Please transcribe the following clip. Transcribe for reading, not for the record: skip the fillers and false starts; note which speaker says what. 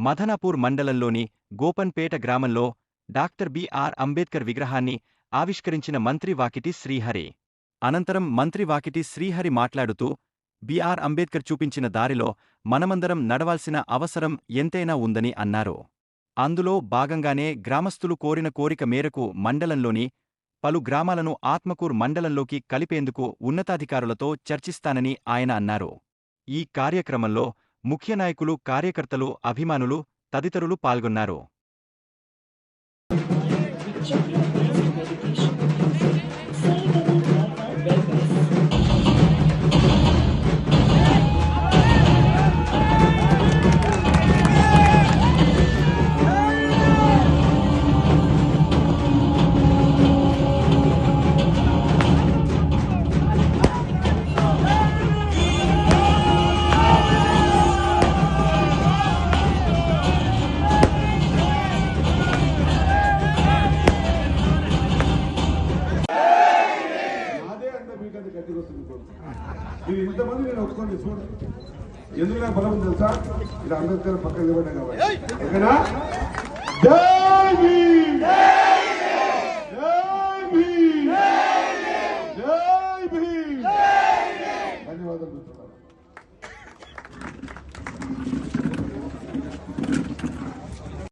Speaker 1: మదనాపూర్ మండలంలోని గోపన్పేట గ్రామంలో doctor BR Ambedkar విగ్రహాన్ని ఆవిష్కరించిన మంత్రి వాకిటి శ్రీహరి. అనంతరం మంత్రి వాకిటి శ్రీహరి మాట్లాడుతూ, బిఆర్ అంబేద్కర్ చూపించిన దారిలో మనమందరం నడవాల్సిన అవసరం ఎంతైనా ఉందని అన్నారు. అందులో భాగంగానే గ్రామస్తులు కోరిన కోరిక మేరకు మండలంలోని పలు గ్రామాలను ఆత్మకూర్ మండలంలోకి కలిపేందుకు ఉన్నతాధికారులతో చర్చిస్తానని ఆయన అన్నారు. ఈ కార్యక్రమంలో ముఖ్య నాయకులు, కార్యకర్తలు, అభిమానులు తదితరులు పాల్గొన్నారు.
Speaker 2: మీరు ఇంతమంది నేను ఒప్పుకోండి చూడండి, ఎందుకు నాకు బలం తెలుసా? ఇది అంబేద్కర్ పక్కన నిలబడ్డా కాబట్టి. ఓకేనా? జై భీమ్.